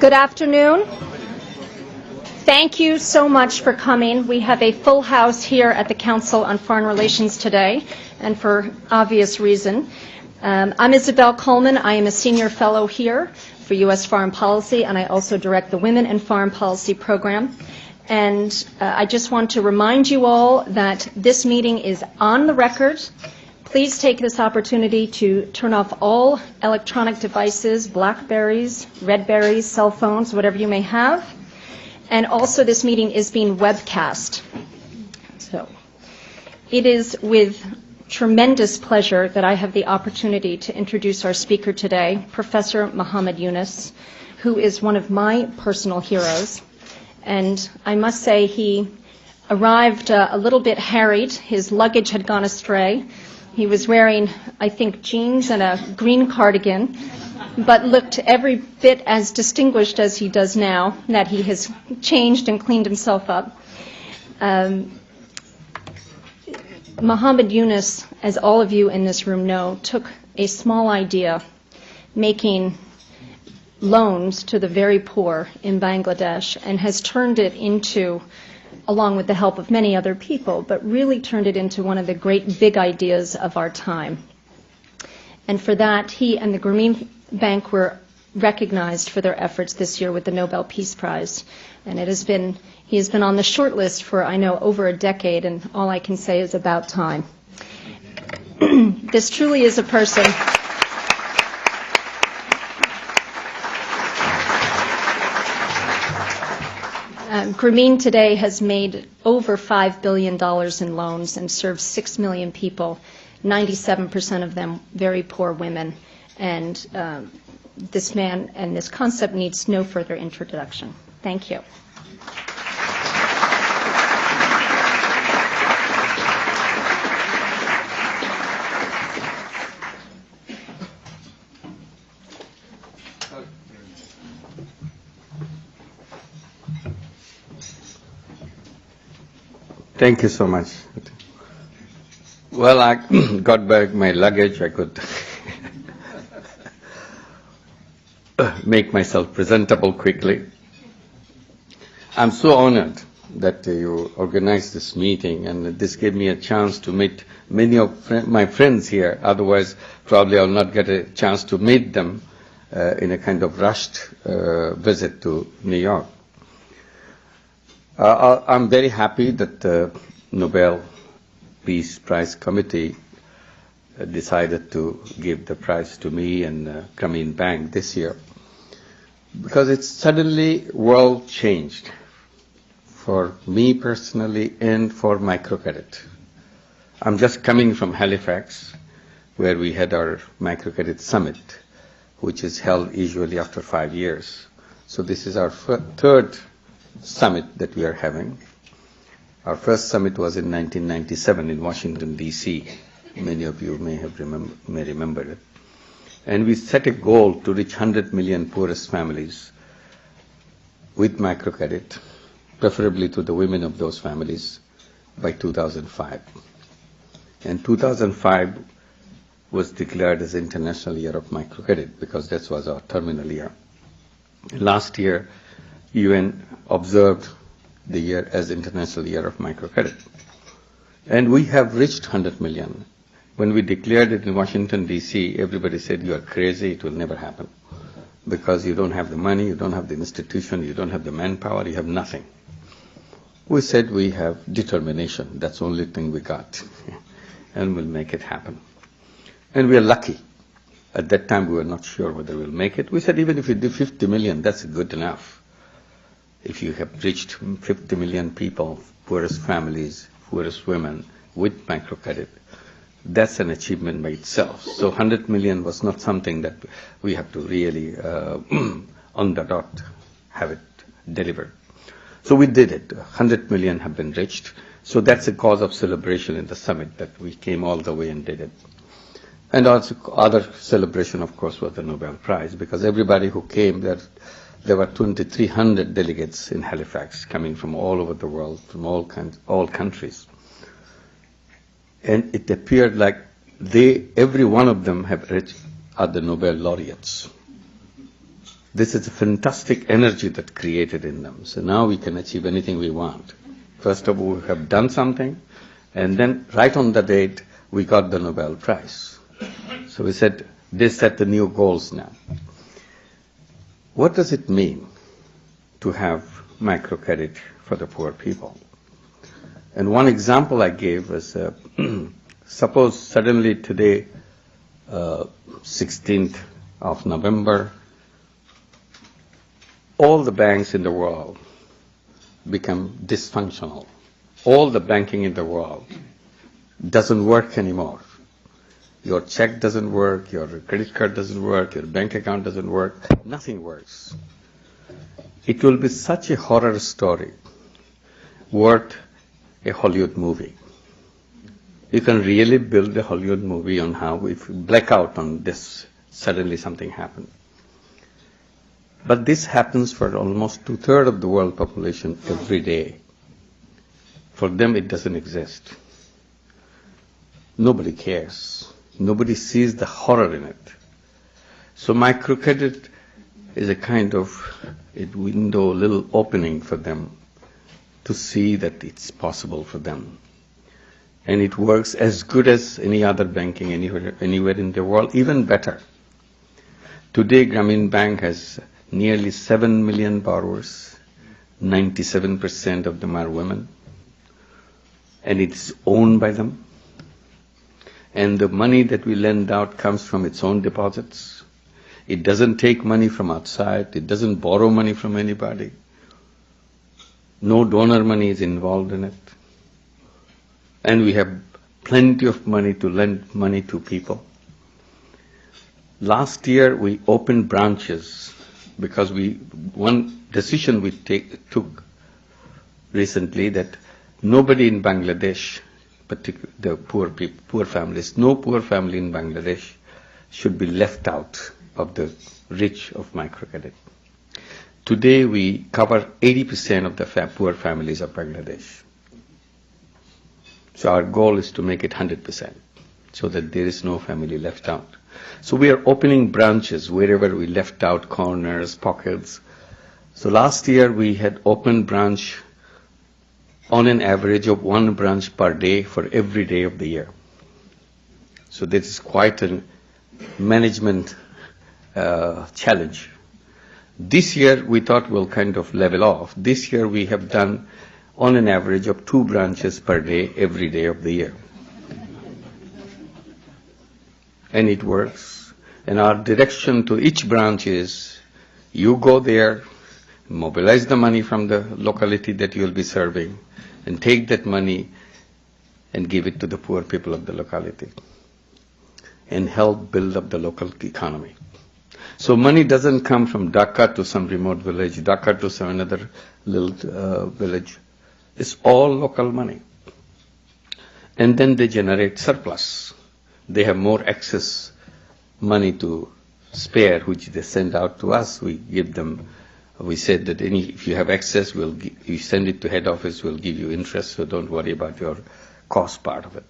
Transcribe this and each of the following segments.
Good afternoon. Thank you so much for coming. We have a full house here at the Council on Foreign Relations today, and for obvious reason. I'm Isobel Coleman. I am a senior fellow here for U.S. Foreign Policy, and I also direct the Women in Foreign Policy program. And I just want to remind you all that this meeting is on the record. Please take this opportunity to turn off all electronic devices, Blackberries, Redberries, cell phones, whatever you may have. And also this meeting is being webcast. So it is with tremendous pleasure that I have the opportunity to introduce our speaker today, Professor Muhammad Yunus, who is one of my personal heroes. And I must say he arrived a little bit harried. His luggage had gone astray. He was wearing, I think, jeans and a green cardigan, but looked every bit as distinguished as he does now, that he has changed and cleaned himself up. Muhammad Yunus, as all of you in this room know, took a small idea, making loans to the very poor in Bangladesh, and has turned it into, along with the help of many other people, but really turned it into one of the great big ideas of our time. And for that, he and the Grameen Bank were recognized for their efforts this year with the Nobel Peace Prize. And he has been on the short list for, I know, over a decade, and all I can say is about time. This truly is a person. Grameen today has made over $5 billion in loans and serves 6 million people, 97% of them very poor women. And this man and this concept needs no further introduction. Thank you. Thank you so much. Well, I got back my luggage. I could make myself presentable quickly. I'm so honored that you organized this meeting, and this gave me a chance to meet many of my friends here. Otherwise, probably I'll not get a chance to meet them in a kind of rushed visit to New York. I'm very happy that the Nobel Peace Prize Committee decided to give the prize to me and Grameen Bank this year, because it's suddenly world changed for me personally and for microcredit. I'm just coming from Halifax, where we had our microcredit summit, which is held usually after 5 years. So this is our third summit that we are having. Our first summit was in 1997 in Washington, D.C. Many of you may remember it. And we set a goal to reach 100 million poorest families with microcredit, preferably to the women of those families, by 2005. And 2005 was declared as International Year of Microcredit because that was our terminal year. Last year, UN observed the year as International Year of Microcredit. And we have reached 100 million. When we declared it in Washington, D.C., everybody said, you are crazy, it will never happen. Because you don't have the money, you don't have the institution, you don't have the manpower, you have nothing. We said we have determination. That's the only thing we got. And we'll make it happen. And we are lucky. At that time, we were not sure whether we'll make it. We said, even if we do 50 million, that's good enough. If you have reached 50 million people, poorest families, poorest women, with microcredit, that's an achievement by itself. So 100 million was not something that we have to really, on the dot, have it delivered. So we did it. 100 million have been reached. So that's a cause of celebration in the summit, that we came all the way and did it. And also other celebration, of course, was the Nobel Prize, because everybody who came there were 2,300 delegates in Halifax coming from all over the world, from all countries. And it appeared like every one of them are the Nobel laureates. This is a fantastic energy that created in them. So now we can achieve anything we want. First of all, we have done something, and then right on the date, we got the Nobel Prize. So we said, they set the new goals now. What does it mean to have microcredit for the poor people? And one example I gave was, suppose suddenly today, 16th of November, all the banks in the world become dysfunctional. All the banking in the world doesn't work anymore. Your check doesn't work, your credit card doesn't work, your bank account doesn't work, nothing works. It will be such a horror story, worth a Hollywood movie. You can really build a Hollywood movie on how if you black out on this, suddenly something happened. But this happens for almost 2/3 of the world population every day. For them, it doesn't exist. Nobody cares. Nobody sees the horror in it. So microcredit is a kind of a window, a little opening for them to see that it's possible for them. And it works as good as any other banking anywhere in the world, even better. Today, Grameen Bank has nearly 7 million borrowers. 97% of them are women. And it's owned by them. And the money that we lend out comes from its own deposits. It doesn't take money from outside. It doesn't borrow money from anybody. No donor money is involved in it. And we have plenty of money to lend money to people. Last year we opened branches because one decision we took recently that nobody in Bangladesh, particularly the poor families, no poor family in Bangladesh should be left out of the reach of microcredit. Today we cover 80% of the poor families of Bangladesh. So our goal is to make it 100% so that there is no family left out. So we are opening branches wherever we left out corners, pockets. So last year we had opened branch on an average of 1 branch per day for every day of the year. So this is quite a management challenge. This year we thought we'll kind of level off. This year we have done on an average of 2 branches per day every day of the year. And it works. And our direction to each branch is, you go there, mobilize the money from the locality that you'll be serving, and take that money and give it to the poor people of the locality and help build up the local economy. So money doesn't come from Dhaka to some remote village, Dhaka to some another little village. It's all local money. And then they generate surplus. They have more excess money to spare, which they send out to us. We give them, we said that if you have excess, you send it to head office, we'll give you interest, so don't worry about your cost part of it.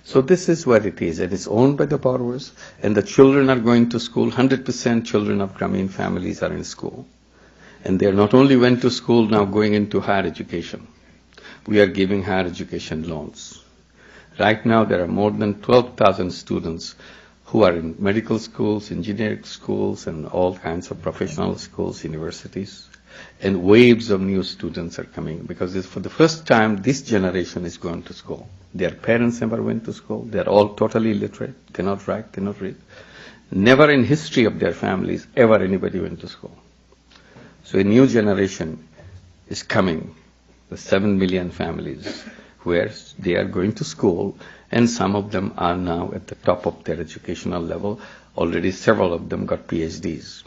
So this is what it is, and it's owned by the borrowers, and the children are going to school. 100% children of Grameen families are in school. And they not only went to school, now going into higher education. We are giving higher education loans. Right now there are more than 12,000 students who are in medical schools, engineering schools, and all kinds of professional schools, universities. And waves of new students are coming because for the first time this generation is going to school. Their parents never went to school. They're all totally illiterate, cannot write, cannot read. Never in history of their families ever anybody went to school. So a new generation is coming, the 7 million families where they are going to school, and some of them are now at the top of their educational level. Already several of them got PhDs.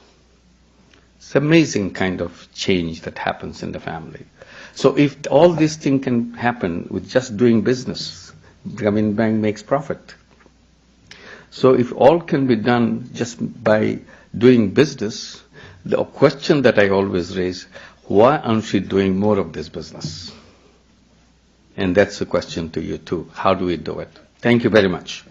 It's amazing kind of change that happens in the family. So if all these things can happen with just doing business, Grameen Bank makes profit. So if all can be done just by doing business, the question that I always raise, why aren't we doing more of this business? And that's the question to you too. How do we do it? Thank you very much.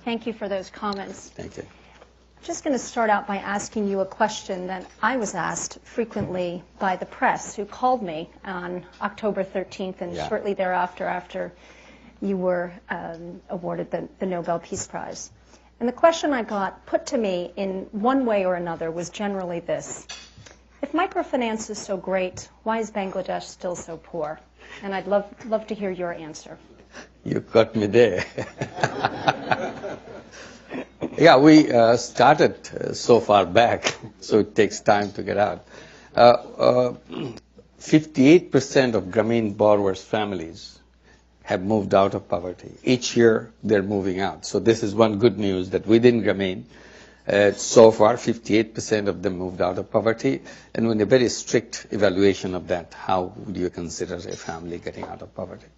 Thank you for those comments. Thank you. I'm just going to start out by asking you a question that I was asked frequently by the press, who called me on October 13th and shortly thereafter, after you were awarded the Nobel Peace Prize. And the question I got put to me in one way or another was generally this: if microfinance is so great, why is Bangladesh still so poor? And I'd love to hear your answer. You got me there. Yeah, we started so far back, so it takes time to get out. 58% of Grameen borrowers' families have moved out of poverty. Each year, they're moving out. So this is one good news, that within Grameen, so far, 58% of them moved out of poverty. And with a very strict evaluation of that, how would you consider a family getting out of poverty?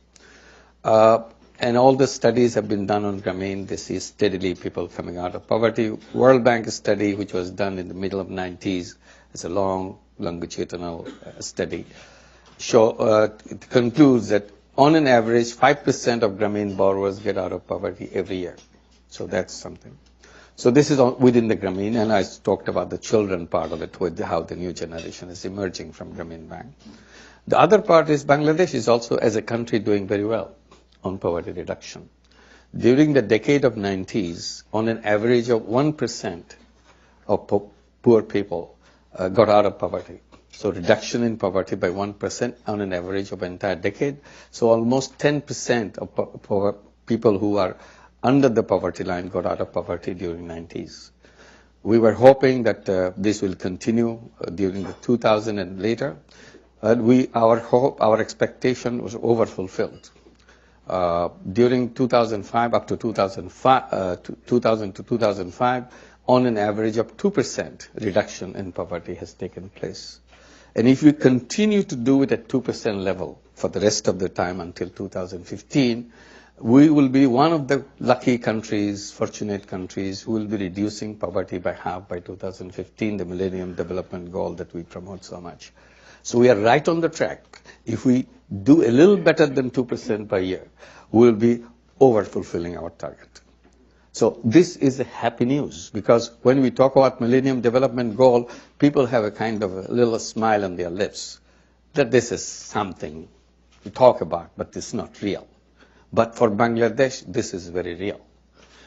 And all the studies have been done on Grameen. They see steadily people coming out of poverty. World Bank study, which was done in the middle of 90s, it's a long, longitudinal study, it concludes that on an average, 5% of Grameen borrowers get out of poverty every year. So that's something. So this is within the Grameen, and I talked about the children part of it, with how the new generation is emerging from Grameen Bank. The other part is Bangladesh is also, as a country, doing very well on poverty reduction. During the decade of 90s, on an average of 1% of poor people got out of poverty. So reduction in poverty by 1% on an average of an entire decade. So almost 10% of people who are under the poverty line got out of poverty during 90s. We were hoping that this will continue during the 2000 and later. Our expectation was overfulfilled. During 2005 up to 2000 to 2005, on an average of 2% reduction in poverty has taken place. And if we continue to do it at 2% level for the rest of the time until 2015, we will be one of the lucky countries, fortunate countries, who will be reducing poverty by half by 2015, the Millennium Development Goal that we promote so much. So we are right on the track. If we do a little better than 2% per year, we will be over-fulfilling our target. So this is a happy news, because when we talk about Millennium Development Goal, people have a kind of a little smile on their lips that this is something we talk about, but it's not real. But for Bangladesh, this is very real.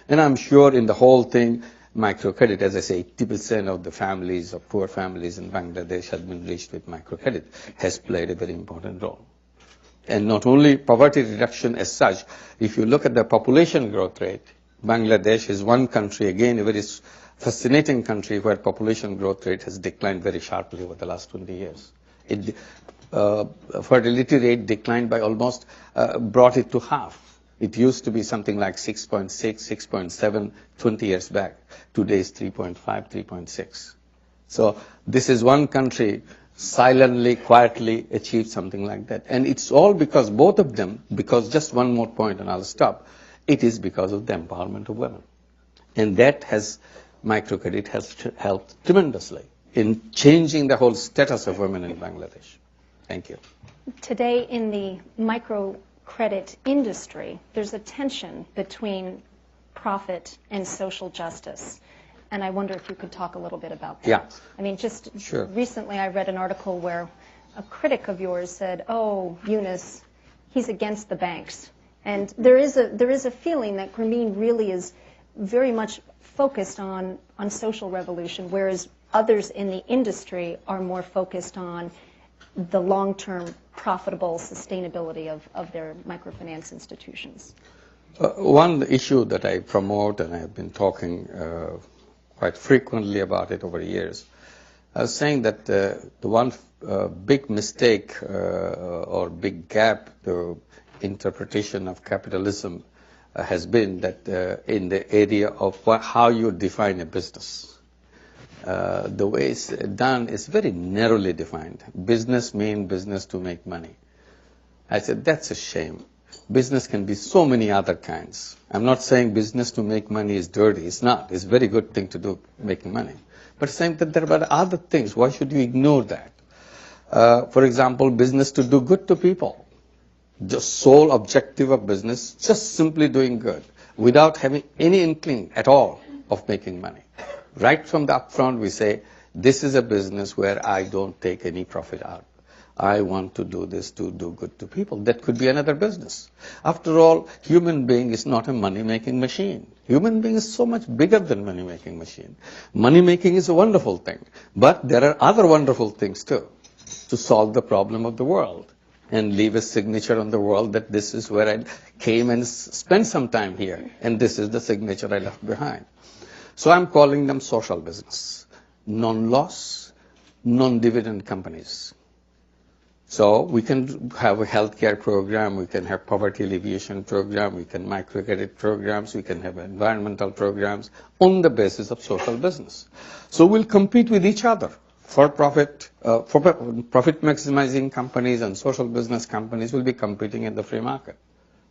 And I'm sure in the whole thing, microcredit, as I say, 80% of the families, of poor families in Bangladesh have been reached with microcredit, has played a very important role. And not only poverty reduction as such, if you look at the population growth rate, Bangladesh is one country, again, a very fascinating country where population growth rate has declined very sharply over the last 20 years. Fertility rate declined by almost, brought it to half. It used to be something like 6.6, 6.7 20 years back. Today is 3.5, 3.6. So this is one country silently, quietly achieved something like that. And it's all because both of them, because just one more point and I'll stop, it is because of the empowerment of women. And that has, microcredit has helped tremendously in changing the whole status of women in Bangladesh. Thank you. Today in the microcredit industry, there's a tension between profit and social justice. And I wonder if you could talk a little bit about that. Yeah. I mean, just Sure. Recently I read an article where a critic of yours said, oh, Yunus, he's against the banks. And there is a feeling that Grameen really is very much focused on social revolution, whereas others in the industry are more focused on the long-term profitable sustainability of their microfinance institutions. One issue that I promote, and I have been talking quite frequently about it over the years, I was saying that the one big mistake or big gap, the interpretation of capitalism has been that in the area of how you define a business. The way it's done is very narrowly defined. Business means business to make money. I said, that's a shame. Business can be so many other kinds. I'm not saying business to make money is dirty. It's not. It's a very good thing to do, making money. But saying that there are other things. Why should you ignore that? For example, business to do good to people. The sole objective of business, just simply doing good. without having any inkling at all of making money. Right from the upfront, we say, this is a business where I don't take any profit out. I want to do this to do good to people. That could be another business. After all, human being is not a money-making machine. Human being is so much bigger than money-making machine. Money-making is a wonderful thing, but there are other wonderful things too, to solve the problem of the world and leave a signature on the world that this is where I came and spent some time here, and this is the signature I left behind. So I'm calling them social business, non-loss, non-dividend companies. So we can have a healthcare program, we can have poverty alleviation program, we can microcredit programs, we can have environmental programs on the basis of social business. So we'll compete with each other. For profit maximizing companies and social business companies will be competing in the free market.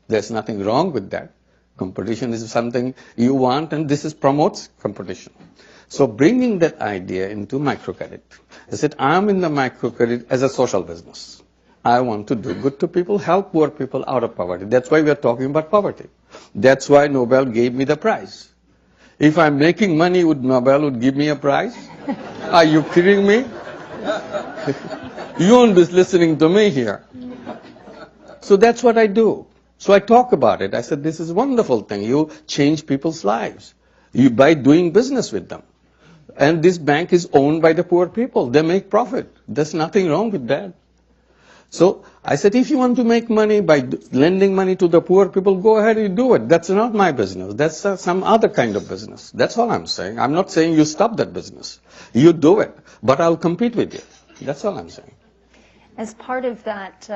There's nothing wrong with that. Competition is something you want, and this promotes competition. So bringing that idea into microcredit, I said, I'm in the microcredit as a social business. I want to do good to people, help poor people out of poverty. That's why we are talking about poverty. That's why Nobel gave me the prize. If I'm making money, Nobel would give me a prize? Are you kidding me? You won't be listening to me here. So that's what I do. So I talk about it. I said, this is a wonderful thing. You change people's lives by doing business with them. And this bank is owned by the poor people. They make profit. There's nothing wrong with that. So I said, if you want to make money by lending money to the poor people, go ahead and do it. That's not my business. That's some other kind of business. That's all I'm saying. I'm not saying you stop that business. You do it, but I'll compete with you. That's all I'm saying. As part of that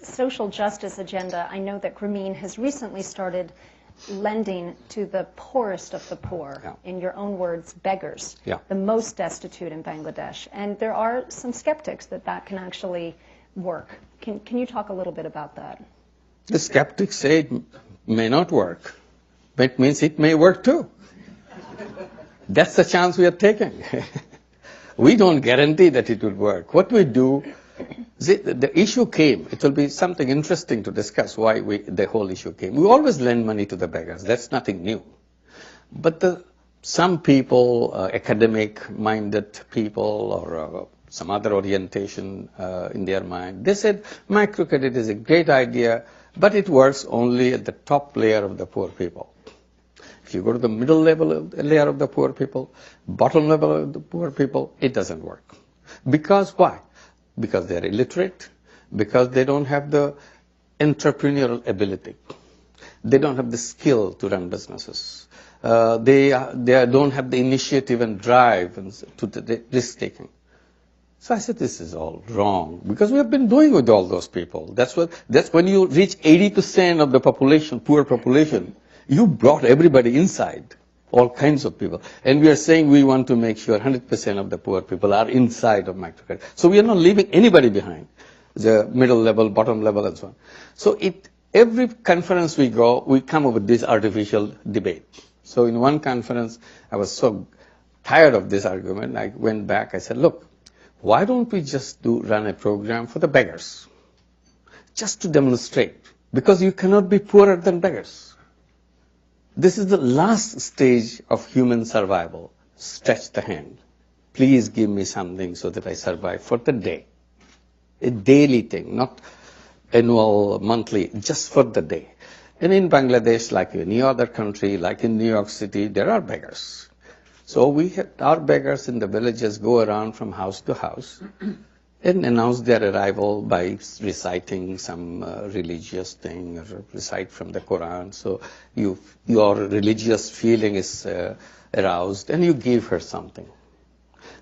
social justice agenda, I know that Grameen has recently started lending to the poorest of the poor, Yeah. in your own words, beggars, Yeah. the most destitute in Bangladesh. And there are some skeptics that can actually work. Can you talk a little bit about that? The skeptics say it may not work, but it means it may work too. That's the chance we are taking. We don't guarantee that it will work. What we do, the issue came. It will be something interesting to discuss why the whole issue came. We always lend money to the beggars. That's nothing new. But some people, academic-minded people or some other orientation in their mind, they said microcredit is a great idea, but it works only at the top layer of the poor people. If you go to the middle layer of the poor people, bottom level of the poor people, it doesn't work. Because why? Because they're illiterate, because they don't have the entrepreneurial ability. They don't have the skill to run businesses. They don't have the initiative and drive to the risk-taking. So I said, this is all wrong, because we have been doing with all those people. That's when you reach 80% of the population, poor population, you brought everybody inside, all kinds of people. And we are saying we want to make sure 100% of the poor people are inside of microcredit. So we are not leaving anybody behind, the middle level, bottom level, and so on. So every conference we go, we come up with this artificial debate. So in one conference, I was so tired of this argument, I went back, I said, look, why don't we just run a program for the beggars? Just to demonstrate. Because you cannot be poorer than beggars. This is the last stage of human survival. Stretch the hand. Please give me something so that I survive for the day. A daily thing, not annual, monthly, just for the day. And in Bangladesh, like any other country, like in New York City, there are beggars. So our beggars in the villages go around from house to house and announce their arrival by reciting some religious thing, or recite from the Quran. So your religious feeling is aroused, and you give her something.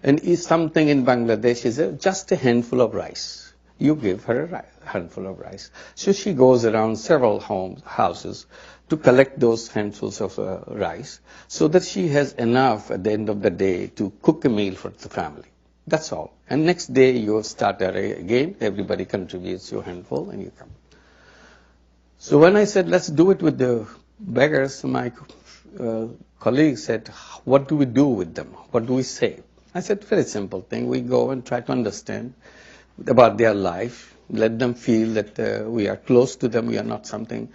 And something in Bangladesh is just a handful of rice. You give her a handful of rice. So she goes around several houses to collect those handfuls of rice, so that she has enough at the end of the day to cook a meal for the family. That's all. And next day you start again, everybody contributes your handful and you come. So when I said, let's do it with the beggars, my colleague said, what do we do with them? What do we say? I said, very simple thing. We go and try to understand about their life, let them feel that we are close to them, we are not something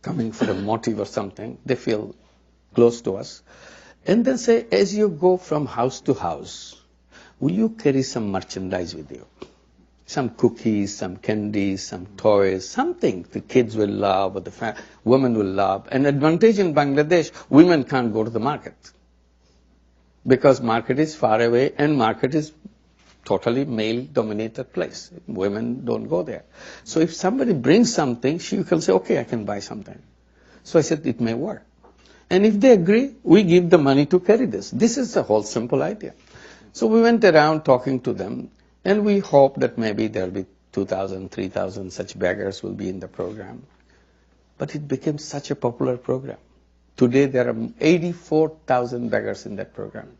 coming for a motive or something. They feel close to us. And then say, as you go from house to house, will you carry some merchandise with you? Some cookies, some candies, some toys, something the kids will love or the women will love. An advantage in Bangladesh, women can't go to the market because market is far away and market is totally male-dominated place. Women don't go there. So if somebody brings something, she can say, okay, I can buy something. So I said, it may work. And if they agree, we give the money to carry this. This is the whole simple idea. So we went around talking to them, and we hope that maybe there will be 2,000, 3,000 such beggars will be in the program. But it became such a popular program. Today there are 84,000 beggars in that program.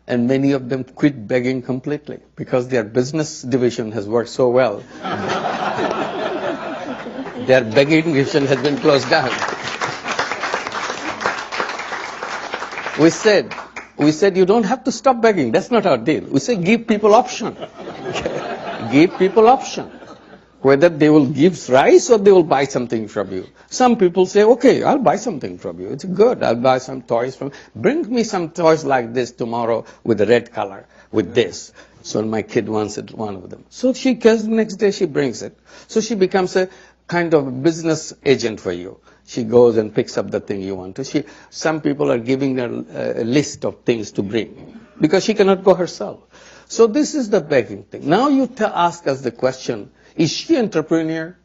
And many of them quit begging completely because their business division has worked so well. Their begging division has been closed down. We said, you don't have to stop begging. That's not our deal. We say, give people option. Give people option. Whether they will give rice or they will buy something from you. Some people say, okay, I'll buy something from you. It's good. I'll buy some toys from you. Bring me some toys like this tomorrow with the red color, with this. So my kid wants it, one of them. So she goes, next day she brings it. So she becomes a kind of business agent for you. She goes and picks up the thing you want to. Some people are giving her a list of things to bring because she cannot go herself. So this is the begging thing. Now you ask us the question, is she entrepreneur?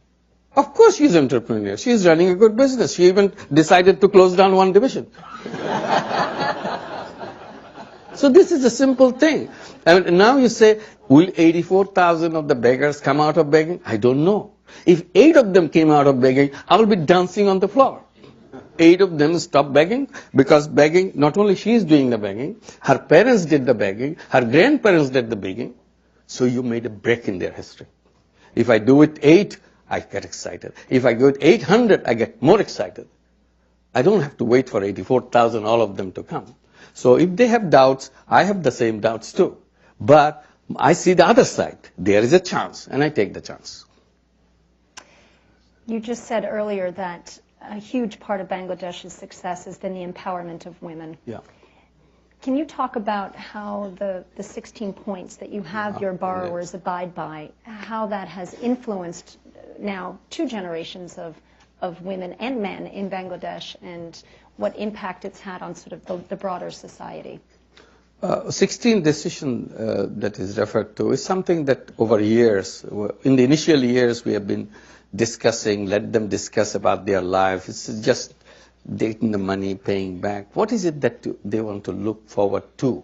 Of course she's entrepreneur. She's running a good business. She even decided to close down one division. So this is a simple thing. And now you say, will 84,000 of the beggars come out of begging? I don't know. If 8 of them came out of begging, I will be dancing on the floor. 8 of them stopped begging because begging, not only she is doing the begging, her parents did the begging, her grandparents did the begging. So you made a break in their history. If I do it 8, I get excited. If I go it 800, I get more excited. I don't have to wait for 84,000, all of them to come. So if they have doubts, I have the same doubts too. But I see the other side. There is a chance, and I take the chance. You just said earlier that a huge part of Bangladesh's success has been the empowerment of women. Yeah. Can you talk about how the 16 points that you have your borrowers abide by, how that has influenced now 2 generations of women and men in Bangladesh and what impact it's had on sort of the broader society? 16 decision that is referred to is something that over years, in the initial years we have been discussing, let them discuss about their life. It's just taking the money, paying back. What is it that they want to look forward to?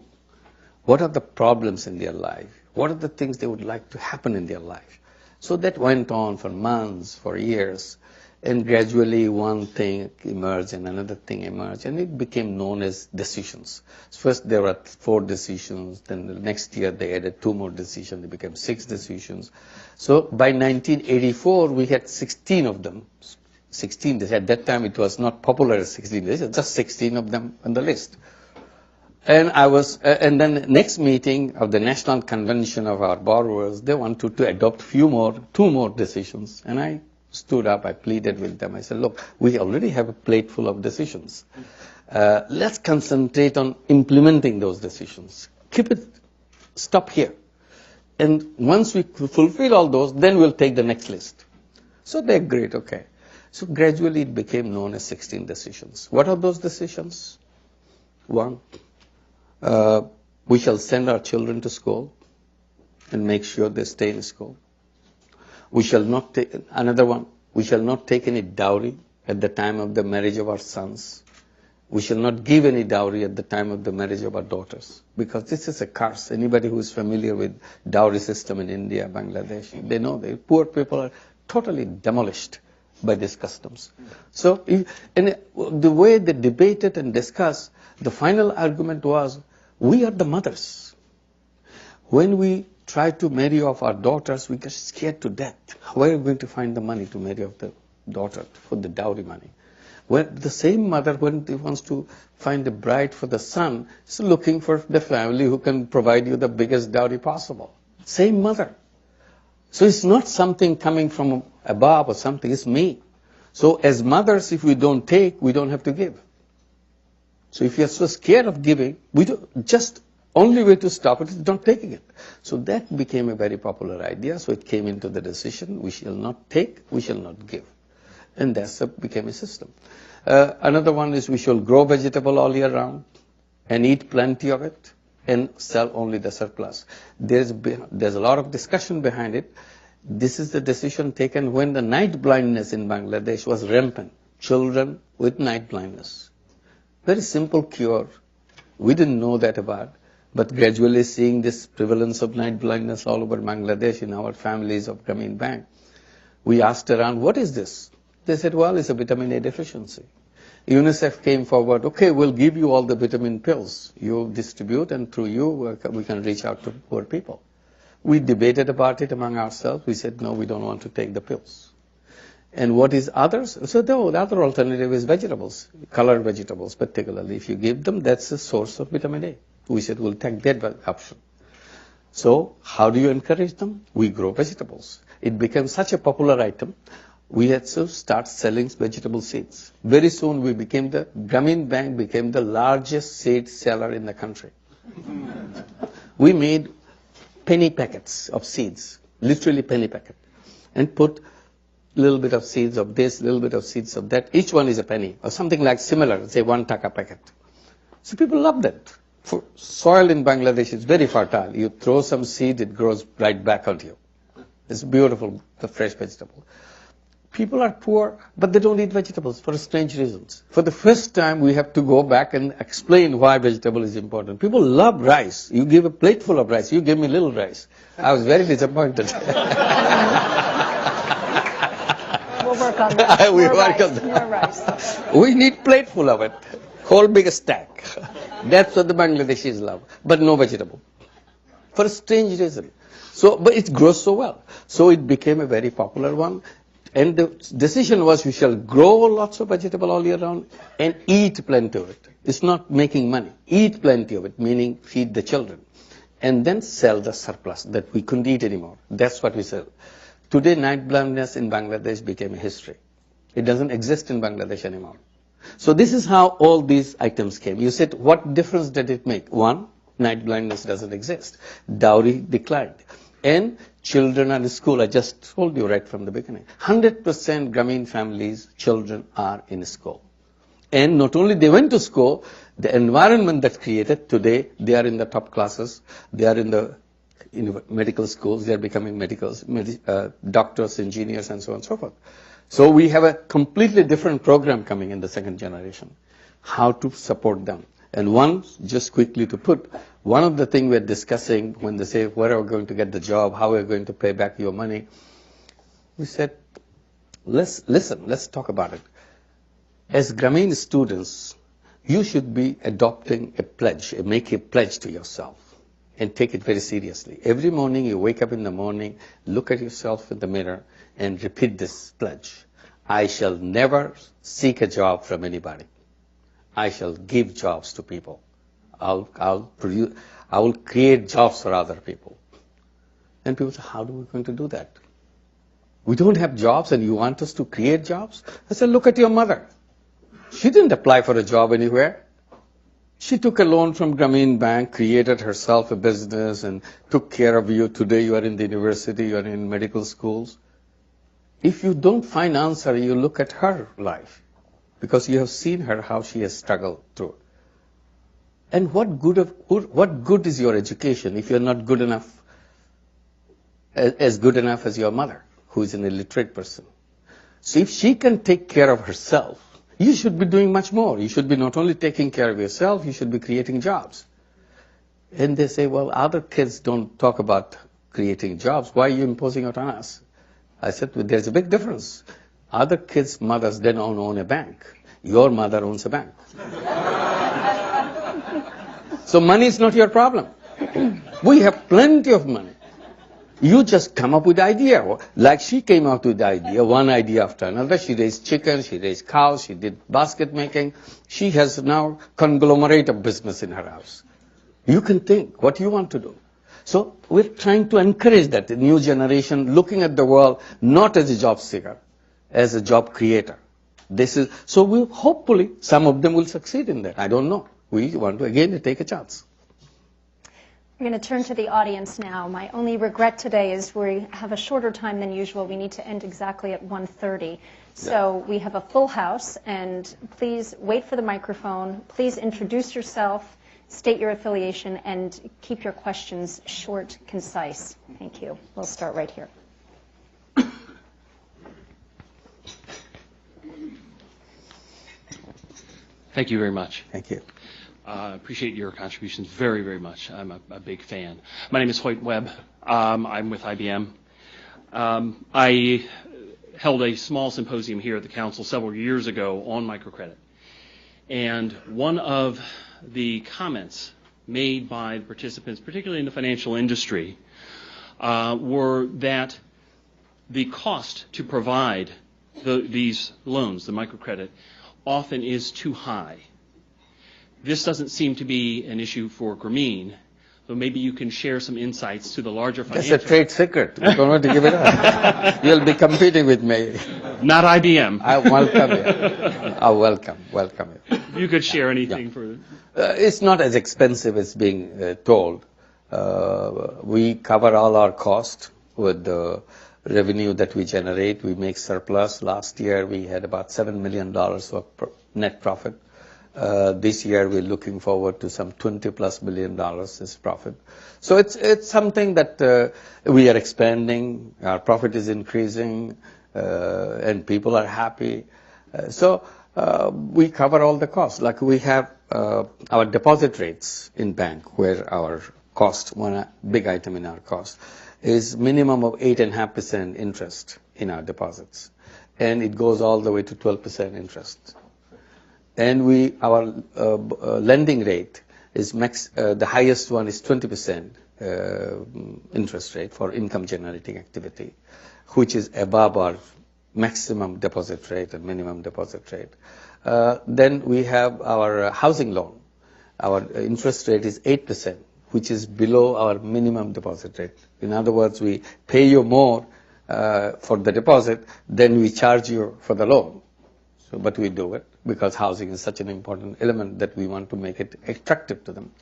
What are the problems in their life? What are the things they would like to happen in their life? So that went on for months, for years, and gradually one thing emerged and another thing emerged, and it became known as decisions. First there were 4 decisions, then the next year they added 2 more decisions, they became 6 decisions. So by 1984 we had 16 of them. 16, at that time it was not popular as 16, just 16 of them on the list. And and then next meeting of the National Convention of our borrowers, they wanted to adopt 2 more decisions. And I stood up, I pleaded with them. I said, look, we already have a plate full of decisions. Let's concentrate on implementing those decisions. Stop here. And once we fulfill all those, then we'll take the next list. So they agreed, okay. So gradually it became known as 16 decisions. What are those decisions? 1, we shall send our children to school and make sure they stay in school. We shall not take, another one, we shall not take any dowry at the time of the marriage of our sons. We shall not give any dowry at the time of the marriage of our daughters, because this is a curse. Anybody who is familiar with dowry system in India, Bangladesh, they know that poor people are totally demolished by these customs. So the way they debated and discussed, the final argument was, we are the mothers. When we try to marry off our daughters, we get scared to death. Where are we going to find the money to marry off the daughter for the dowry money? When the same mother, when she wants to find a bride for the son, is looking for the family who can provide you the biggest dowry possible. Same mother. So it's not something coming from above or something, it's me. So as mothers, if we don't take, we don't have to give. So if you're so scared of giving, we don't, just only way to stop it is don't taking it. So that became a very popular idea. So it came into the decision, we shall not take, we shall not give. And that became a system. Another one is we shall grow vegetable all year round and eat plenty of it and sell only the surplus. There's a lot of discussion behind it. This is the decision taken when the night blindness in Bangladesh was rampant. Children with night blindness. Very simple cure. We didn't know that about. But gradually seeing this prevalence of night blindness all over Bangladesh in our families of Grameen Bank, we asked around, what is this? They said, well, it's a vitamin A deficiency. UNICEF came forward, okay, we'll give you all the vitamin pills. You distribute and through you we can reach out to poor people. We debated about it among ourselves. We said, no, we don't want to take the pills. And what is others? So the other alternative is vegetables, colored vegetables particularly. If you give them, that's a source of vitamin A. We said, we'll take that option. So how do you encourage them? We grow vegetables. It became such a popular item. We had to start selling vegetable seeds. Very soon Grameen Bank became the largest seed seller in the country. We made penny packets of seeds, literally penny packet, and put a little bit of seeds of this, little bit of seeds of that. Each one is a penny, or something like similar, say 1 taka packet. So people loved it. For soil in Bangladesh is very fertile. You throw some seed, it grows right back onto you. It's beautiful, the fresh vegetable. People are poor, but they don't eat vegetables for strange reasons. For the first time, we have to go back and explain why vegetable is important. People love rice. You give a plate full of rice. You give me little rice. I was very disappointed. We'll work on that. We work on that. More rice. We need plate full of it. Whole big stack. That's what the Bangladeshis love. But no vegetable. For a strange reason. So, but it grows so well. So it became a very popular one. And the decision was we shall grow lots of vegetable all year round and eat plenty of it. It's not making money. Eat plenty of it, meaning feed the children. And then sell the surplus that we couldn't eat anymore. That's what we sell. Today, night blindness in Bangladesh became a history. It doesn't exist in Bangladesh anymore. So this is how all these items came. You said, what difference did it make? One, night blindness doesn't exist. Dowry declined. And children are in school. I just told you right from the beginning. 100% Grameen families, children are in school. And not only they went to school, the environment that created today, they are in the top classes. They are in the medical schools. They are becoming doctors, engineers, and so on and so forth. So we have a completely different program coming in the second generation. How to support them. And one, just quickly to put, one of the things we're discussing when they say, where are we going to get the job? How are we going to pay back your money? We said, let's talk about it. As Grameen students, you should be adopting a pledge, make a pledge to yourself and take it very seriously. Every morning you wake up in the morning, look at yourself in the mirror and repeat this pledge. I shall never seek a job from anybody. I shall give jobs to people. I will create jobs for other people. And people say, how are we going to do that? We don't have jobs and you want us to create jobs? I said, look at your mother. She didn't apply for a job anywhere. She took a loan from Grameen Bank, created herself a business and took care of you. Today you are in the university, you are in medical schools. If you don't find answer, you look at her life. Because you have seen her, how she has struggled through. And what good is your education if you're not good enough, as good enough as your mother, who is an illiterate person? So if she can take care of herself, you should be doing much more. You should be not only taking care of yourself, you should be creating jobs. And they say, well, other kids don't talk about creating jobs. Why are you imposing it on us? I said, well, there's a big difference. Other kids' mothers don't own a bank. Your mother owns a bank. So money is not your problem. We have plenty of money. You just come up with the idea. Like she came out with the idea, one idea after another. She raised chickens, she raised cows, she did basket making. She has now conglomerate of business in her house. You can think what you want to do. So we're trying to encourage that the new generation looking at the world not as a job seeker, as a job creator. So hopefully some of them will succeed in that. I don't know. We want to again take a chance. We're going to turn to the audience now. My only regret today is we have a shorter time than usual. We need to end exactly at 1:30. So we have a full house, and please wait for the microphone. Please introduce yourself, state your affiliation, and keep your questions short, concise. Thank you. We'll start right here. Thank you very much. Thank you. Appreciate your contributions very, very much. I'm a big fan. My name is Hoyt Webb. I'm with IBM. I held a small symposium here at the council several years ago on microcredit. And one of the comments made by the participants, particularly in the financial industry, were that the cost to provide these loans, the microcredit, often is too high. This doesn't seem to be an issue for Grameen, so maybe you can share some insights to the larger financial... That's a trade secret. We don't want to give it up. You'll be competing with me. Not IBM. I welcome you. I welcome you. You could share anything for... It's not as expensive as being told. We cover all our costs with the revenue that we generate. We make surplus. Last year we had about $7 million of net profit. This year we're looking forward to some $20+ billion as profit. So it's something that we are expanding. Our profit is increasing, and people are happy. So we cover all the costs. Like we have our deposit rates in bank, where our cost, one big item in our cost, is minimum of 8.5% interest in our deposits, and it goes all the way to 12% interest. And our lending rate is the highest one is 20% interest rate for income generating activity, which is above our maximum deposit rate and minimum deposit rate. Then we have our housing loan. Our interest rate is 8%, which is below our minimum deposit rate. In other words, we pay you more for the deposit than we charge you for the loan. But we do it because housing is such an important element that we want to make it attractive to them.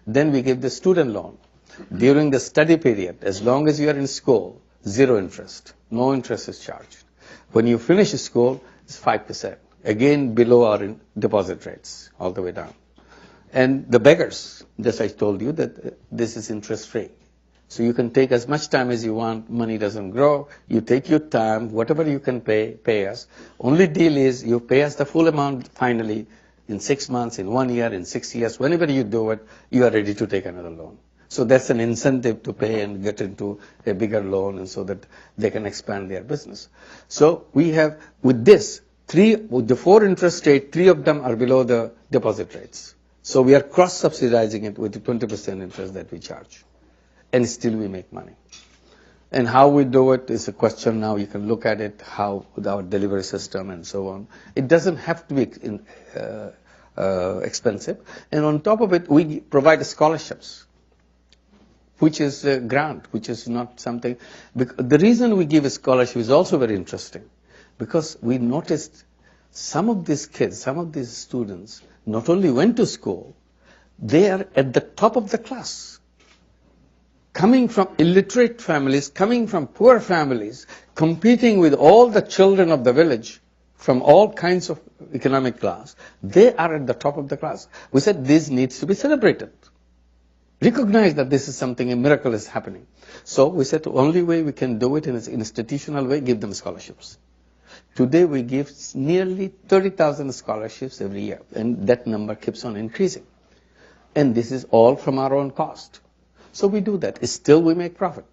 Then we give the student loan. During the study period, as long as you are in school, 0 interest. No interest is charged. When you finish school, it's 5%. Again, below our deposit rates, all the way down. And the beggars, just I told you that this is interest free. So you can take as much time as you want. Money doesn't grow. You take your time. Whatever you can pay us. Only deal is you pay us the full amount finally in 6 months, in 1 year, in 6 years. Whenever you do it, you are ready to take another loan. So that's an incentive to pay and get into a bigger loan, and so that they can expand their business. So we have, with this, with the 4 interest rate, 3 of them are below the deposit rates. So we are cross-subsidizing it with the 20% interest that we charge. And still we make money. And how we do it is a question now. You can look at it, how with our delivery system and so on. It doesn't have to be expensive. And on top of it, we provide scholarships, which is a grant, which is not something. The reason we give a scholarship is also very interesting, because we noticed some of these kids, some of these students, not only went to school, they are at the top of the class. Coming from illiterate families, coming from poor families, competing with all the children of the village from all kinds of economic class, they are at the top of the class. We said this needs to be celebrated. Recognize that this is something, a miracle is happening. So we said the only way we can do it in an institutional way, give them scholarships. Today we give nearly 30,000 scholarships every year, and that number keeps on increasing. And this is all from our own cost. So we do that. Still we make profit.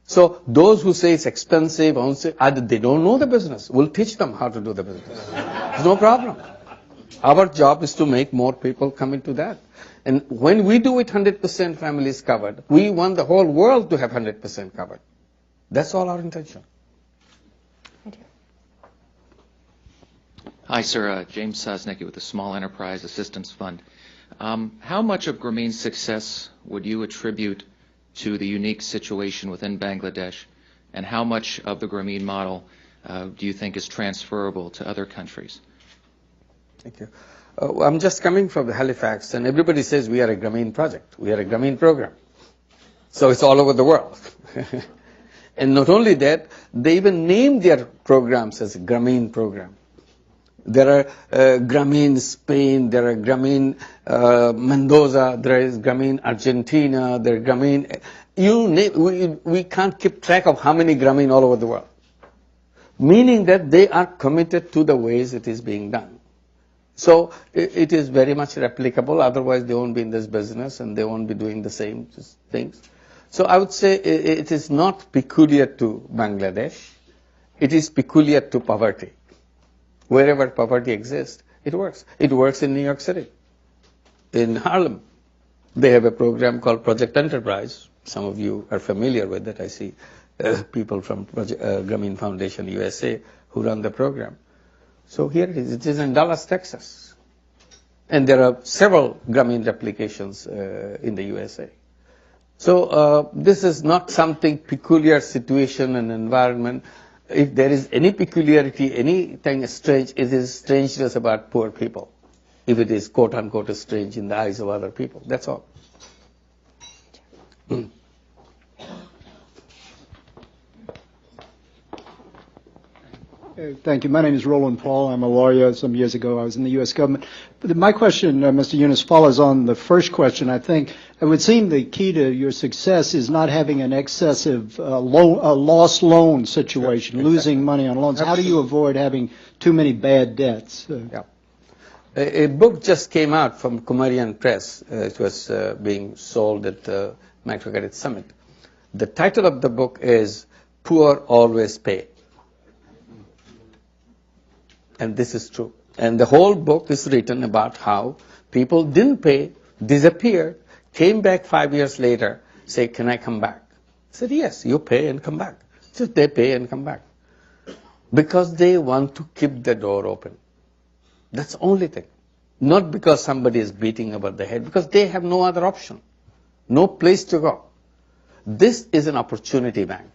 So those who say it's expensive, they don't know the business. We'll teach them how to do the business. There's no problem. Our job is to make more people come into that. And when we do it 100% families covered, we want the whole world to have 100% covered. That's all our intention. Hi, sir. James Sosnicki with the Small Enterprise Assistance Fund. How much of Grameen's success would you attribute to the unique situation within Bangladesh, and how much of the Grameen model do you think is transferable to other countries? Thank you. I'm just coming from Halifax, and everybody says we are a Grameen project. We are a Grameen program. So it's all over the world. And not only that, they even name their programs as a Grameen program. There are Grameen Spain, there are Grameen Mendoza, there is Grameen Argentina, there are Grameen, you name, we can't keep track of how many Grameen all over the world. Meaning that they are committed to the ways it is being done. So it is very much replicable, otherwise they won't be in this business and they won't be doing the same things. So I would say it is not peculiar to Bangladesh, it is peculiar to poverty. Wherever poverty exists, it works. It works in New York City. In Harlem, they have a program called Project Enterprise. Some of you are familiar with it. I see people from Grameen Foundation USA who run the program. So here it is. It is in Dallas, Texas. And there are several Grameen replications in the USA. So this is not something peculiar situation and environment. If there is any peculiarity, anything strange, it is strangeness about poor people. If it is quote unquote strange in the eyes of other people, that's all. Thank you. My name is Roland Paul. I'm a lawyer. Some years ago, I was in the U.S. government. But my question, Mr. Yunus, follows on the first question. I think it would seem the key to your success is not having an excessive lost loan situation, Sure, losing money on loans. How do you avoid having too many bad debts? Yeah. A book just came out from Kumarian Press. It was being sold at the Microcredit Summit. The title of the book is Poor Always Pay. And this is true. And the whole book is written about how people didn't pay, disappeared, came back 5 years later, say, can I come back? I said, yes, you pay and come back. So they pay and come back. Because they want to keep the door open. That's the only thing. Not because somebody is beating about the head, because they have no other option. No place to go. This is an opportunity bank.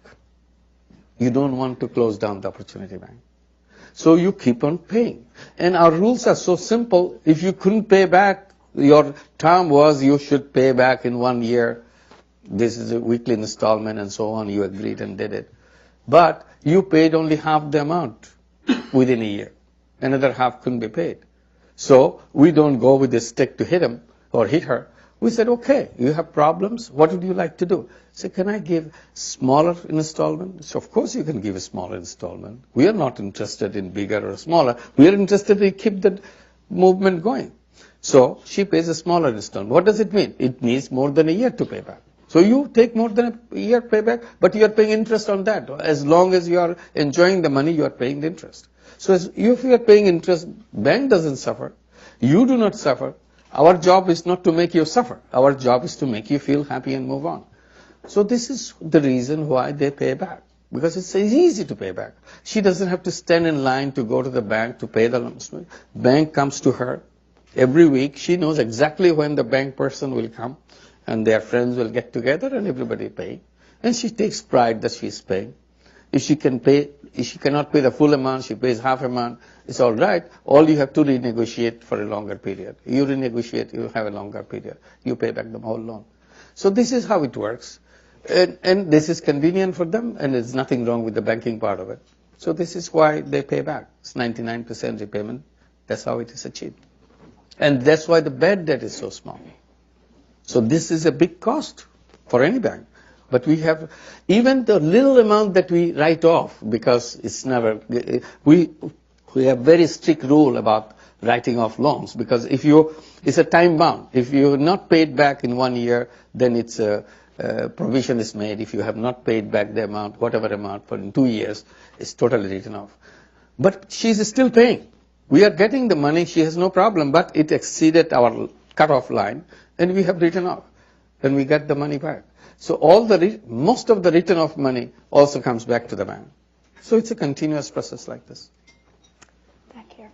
You don't want to close down the opportunity bank. So you keep on paying. And our rules are so simple. If you couldn't pay back, your term was you should pay back in 1 year. This is a weekly installment and so on. You agreed and did it. But you paid only half the amount within a year. Another half couldn't be paid. So we don't go with a stick to hit him or hit her. We said, okay, you have problems. What would you like to do? So can I give smaller installment? So of course you can give a smaller installment. We are not interested in bigger or smaller. We are interested in keep the movement going. So she pays a smaller installment. What does it mean? It means more than a year to pay back. So you take more than a year payback, but you are paying interest on that. As long as you are enjoying the money, you are paying the interest. So if you are paying interest, bank doesn't suffer. You do not suffer. Our job is not to make you suffer. Our job is to make you feel happy and move on. So this is the reason why they pay back. Because it's easy to pay back. She doesn't have to stand in line to go to the bank to pay the loans. Bank comes to her every week. She knows exactly when the bank person will come. And their friends will get together and everybody pay. And she takes pride that she's paying. If she cannot pay the full amount, she pays half amount, it's all right. All you have to renegotiate for a longer period. You renegotiate, you have a longer period. You pay back the whole loan. So this is how it works. And this is convenient for them, and there's nothing wrong with the banking part of it. So this is why they pay back. It's 99% repayment. That's how it is achieved. And that's why the bad debt is so small. So this is a big cost for any bank. But we have, even the little amount that we write off, because it's never, we have very strict rule about writing off loans, because it's a time bound. If you have not paid back in 1 year, then it's a provision is made. If you have not paid back the amount, whatever amount, for in 2 years, it's totally written off. But she's still paying. We are getting the money, she has no problem, but it exceeded our cutoff line, and we have written off. Then we get the money back. So most of the written off money also comes back to the bank. So it's a continuous process like this. Back here.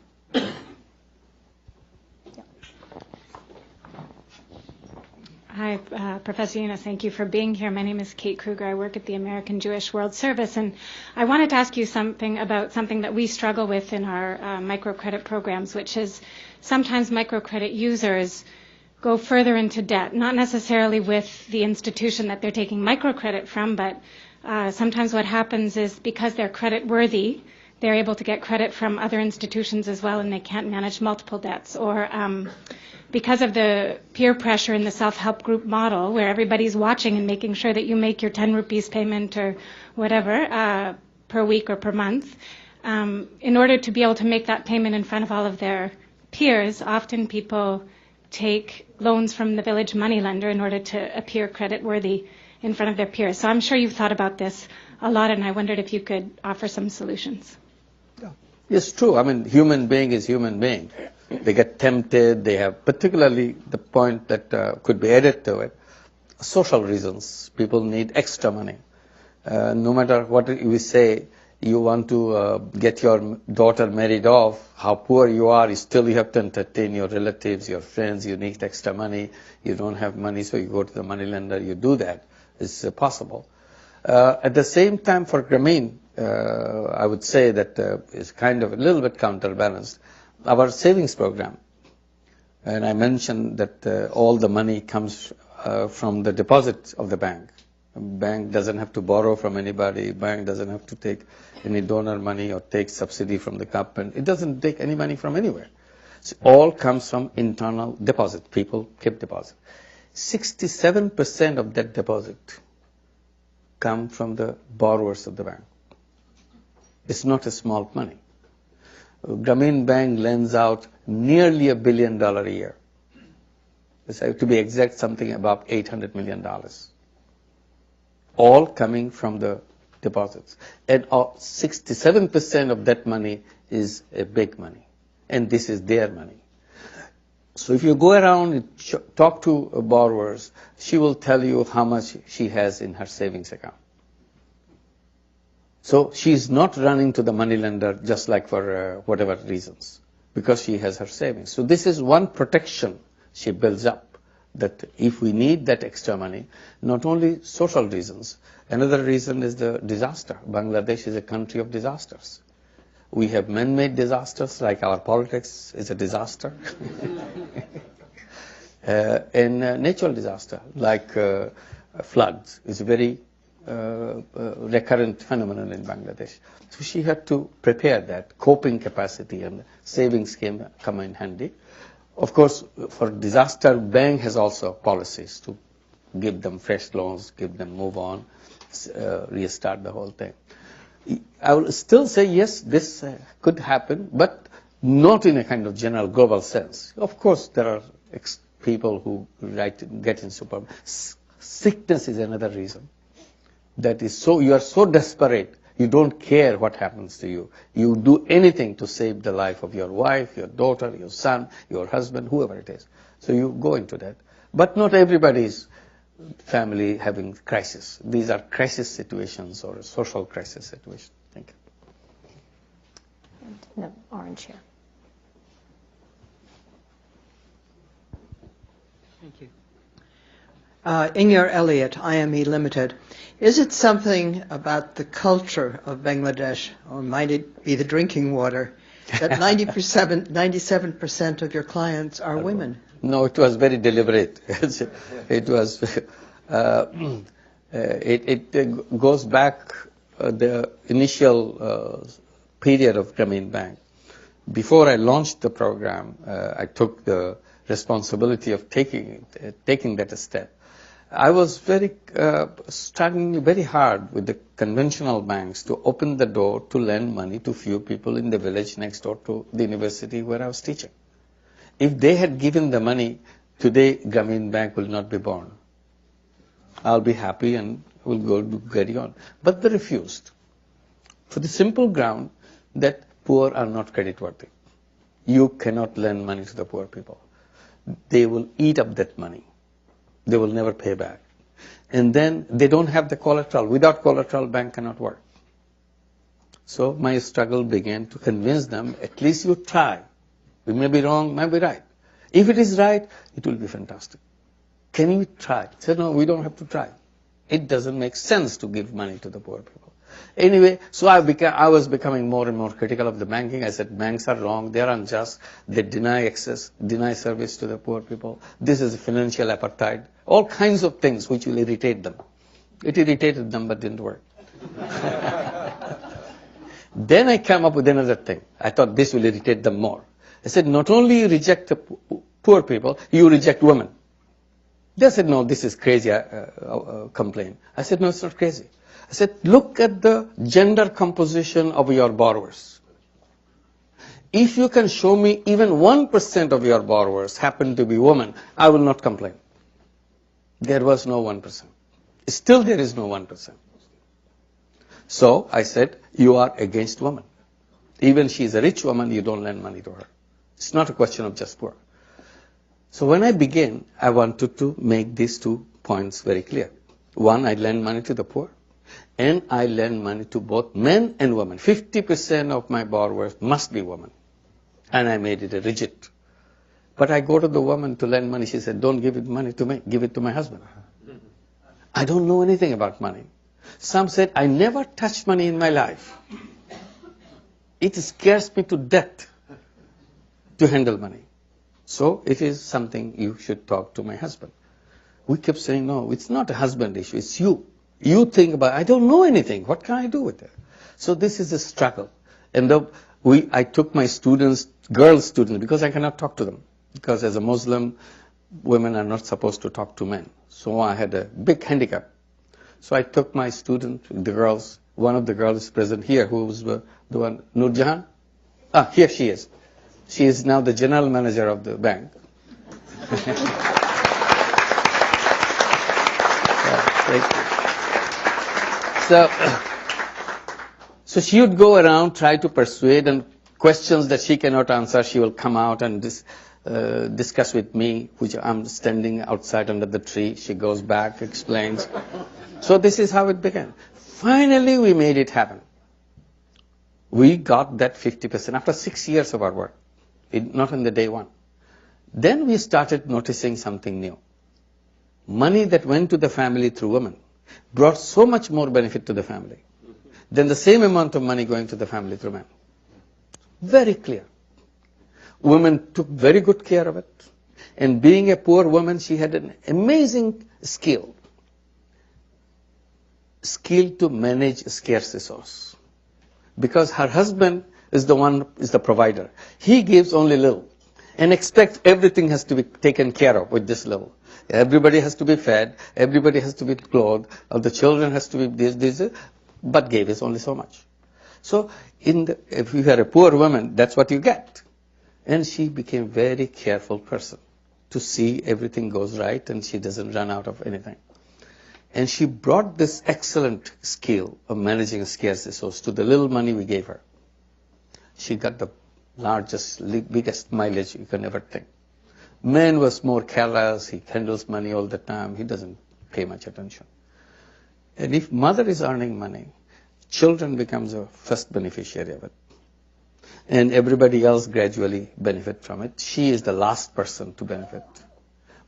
Hi, Professor Yunus. Thank you for being here. My name is Kate Kruger. I work at the American Jewish World Service, and I wanted to ask you something about something that we struggle with in our microcredit programs, which is sometimes microcredit users go further into debt, not necessarily with the institution that they're taking microcredit from, but sometimes what happens is because they're credit worthy, they're able to get credit from other institutions as well, and they can't manage multiple debts. Or because of the peer pressure in the self-help group model, where everybody's watching and making sure that you make your 10 rupees payment or whatever per week or per month, in order to be able to make that payment in front of all of their peers, often people take loans from the village moneylender in order to appear credit worthy in front of their peers. So I'm sure you've thought about this a lot, and I wondered if you could offer some solutions. It's true. I mean, human being is human being. They get tempted. They have, particularly the point that could be added to it, social reasons. People need extra money. No matter what we say, you want to get your daughter married off, how poor you are, still you have to entertain your relatives, your friends, you need extra money, you don't have money, so you go to the moneylender, you do that. It's possible. At the same time, for Grameen, I would say that is kind of a little bit counterbalanced. Our savings program, and I mentioned that all the money comes from the deposit of the bank. Bank doesn't have to borrow from anybody. Bank doesn't have to take any donor money or take subsidy from the government. It doesn't take any money from anywhere. So all comes from internal deposit. People keep deposit. 67% of that deposit come from the borrowers of the bank. It's not a small money. Grameen Bank lends out nearly $1 billion a year. It's, to be exact, something about $800 million. All coming from the deposits. And 67% of that money is a big money. And this is their money. So if you go around and talk to borrowers, she will tell you how much she has in her savings account. So she's not running to the moneylender just like for whatever reasons, because she has her savings. So this is one protection she builds up, that if we need that extra money, not only social reasons, another reason is the disaster. Bangladesh is a country of disasters. We have man-made disasters, like our politics is a disaster, and natural disaster, like floods, is a very recurrent phenomenon in Bangladesh. So she had to prepare that. Coping capacity and savings come in handy. Of course, for disaster, bank has also policies to give them fresh loans, give them move on, restart the whole thing. I will still say yes, this could happen, but not in a kind of general global sense. Of course, there are people who get in super. Sickness is another reason. That is so, you are so desperate, you don't care what happens to you. You do anything to save the life of your wife, your daughter, your son, your husband, whoever it is. So you go into that. But not everybody's family having crisis. These are crisis situations or social crisis situations. Thank you. No, orange here. Thank you. Inger Elliott, IME Limited. Is it something about the culture of Bangladesh, or might it be the drinking water, that 97% of your clients are women? No, it was very deliberate. It was. It goes back the initial period of Grameen Bank. Before I launched the program, I took the responsibility of taking that a step. I was struggling very hard with the conventional banks to open the door to lend money to few people in the village next door to the university where I was teaching. If they had given the money, today Grameen Bank will not be born. I'll be happy and will go to carry on. But they refused. For the simple ground that poor are not creditworthy. You cannot lend money to the poor people. They will eat up that money. They will never pay back. And then they don't have the collateral. Without collateral, bank cannot work. So my struggle began to convince them, at least you try. We may be wrong, may be right. If it is right, it will be fantastic. Can you try? I said, no, we don't have to try. It doesn't make sense to give money to the poor people. Anyway, so I was becoming more and more critical of the banking. I said, banks are wrong, they are unjust, they deny access, deny service to the poor people. This is financial apartheid. All kinds of things which will irritate them. It irritated them, but didn't work. Then I came up with another thing. I thought this will irritate them more. I said, not only you reject the poor people, you reject women. They said, no, this is crazy complaint. I said, no, it's not crazy. I said, look at the gender composition of your borrowers. If you can show me even 1% of your borrowers happen to be women, I will not complain. There was no 1%. Still there is no 1%. So I said, you are against women. Even she is a rich woman, you don't lend money to her. It's not a question of just poor. So when I began, I wanted to make these 2 points very clear. One, I lend money to the poor, and I lend money to both men and women. 50% of my borrowers must be women. And I made it a rigid. But I go to the woman to lend money. She said, don't give it money to me, give it to my husband. I don't know anything about money. Some said, I never touched money in my life. It scares me to death to handle money. So it is something you should talk to my husband. We kept saying, no, it's not a husband issue, it's you. You think about, I don't know anything, what can I do with it? So this is a struggle. And I took my students, girl students, because I cannot talk to them. Because as a Muslim, women are not supposed to talk to men. So I had a big handicap. So I took my student, the girls, one of the girls is present here, who was the one, Nur Jahan. Here she is. She is now the general manager of the bank. So she would go around, try to persuade, and questions that she cannot answer, she will come out and discuss with me, which I'm standing outside under the tree. She goes back, explains. So this is how it began. Finally, we made it happen. We got that 50% after 6 years of our work, not on the day one. Then we started noticing something new. Money that went to the family through women brought so much more benefit to the family than the same amount of money going to the family through men. Very clear. Women took very good care of it. And being a poor woman, she had an amazing skill to manage scarce resource. Because her husband is the provider. He gives only little and expects everything has to be taken care of with this little. Everybody has to be fed, everybody has to be clothed, or the children has to be this, but gave us only so much. So if you are a poor woman, that's what you get. And she became a very careful person to see everything goes right and she doesn't run out of anything. And she brought this excellent skill of managing a scarce resource to the little money we gave her. She got the largest, biggest mileage you can ever think. Man was more careless, he handles money all the time, he doesn't pay much attention. And if mother is earning money, children becomes a first beneficiary of it. And everybody else gradually benefit from it. She is the last person to benefit.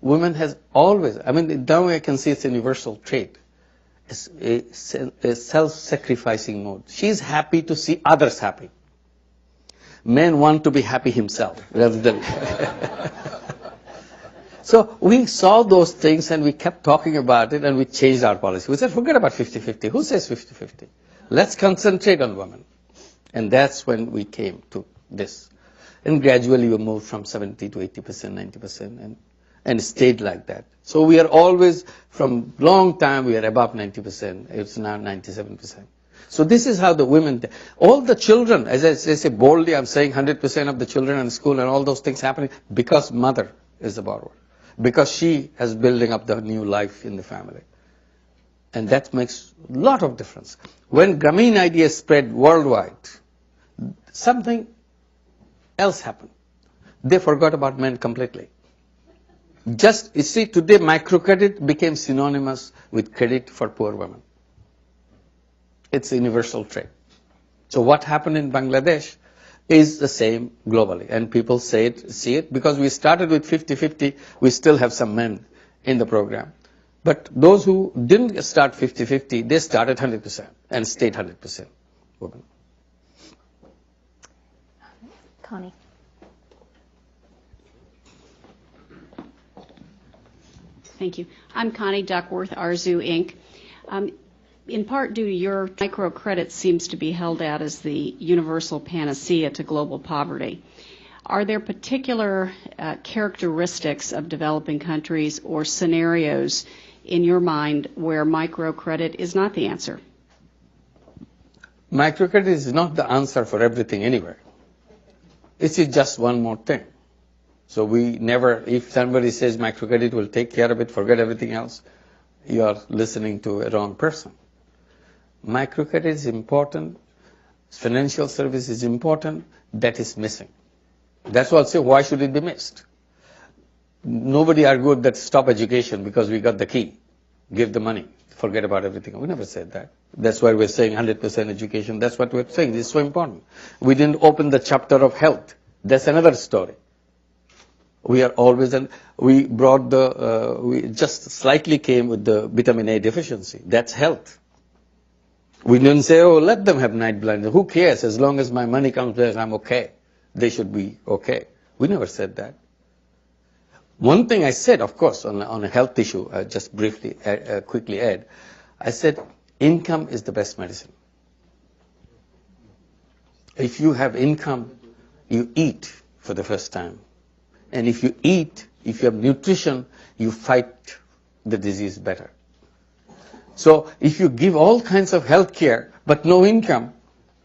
Women has always, now I can see it's a universal trait. It's a self-sacrificing mode. She's happy to see others happy. Men want to be happy himself rather than... So we saw those things and we kept talking about it and we changed our policy. We said, forget about 50-50. Who says 50-50? Let's concentrate on women. And that's when we came to this. And gradually we moved from 70 to 80%, 90%, and stayed like that. So we are always, from long time, we are above 90%. It's now 97%. So this is how the women, all the children, as I say boldly, I'm saying 100% of the children in school and all those things happening because mother is the borrower. Because she is building up the new life in the family. And that makes a lot of difference. When Grameen idea spread worldwide, something else happened. They forgot about men completely. Just, you see, today microcredit became synonymous with credit for poor women. It's a universal trait. So what happened in Bangladesh is the same globally. And people see it because we started with 50-50, we still have some men in the program. But those who didn't start 50-50, they started 100% and stayed 100% women. Connie. Thank you. I'm Connie Duckworth, Arzu Inc. In part due to your microcredit seems to be held out as the universal panacea to global poverty. Are there particular characteristics of developing countries or scenarios in your mind where microcredit is not the answer? Microcredit is not the answer for everything anywhere. It's just one more thing. So we never, if somebody says microcredit will take care of it, forget everything else, you are listening to a wrong person. Microcredit is important. Financial service is important. That is missing. That's why I'll say, why should it be missed? Nobody argued that stop education because we got the key. Give the money. Forget about everything. We never said that. That's why we're saying 100% education. That's what we're saying. It's so important. We didn't open the chapter of health. That's another story. We are always, and we brought we just slightly came with the vitamin A deficiency. That's health. We didn't say, oh, let them have night blindness. Who cares? As long as my money comes back, I'm okay. They should be okay. We never said that. One thing I said, of course, on a health issue, just briefly, quickly add, I said, income is the best medicine. If you have income, you eat for the first time. And if you eat, if you have nutrition, you fight the disease better. So if you give all kinds of health care, but no income,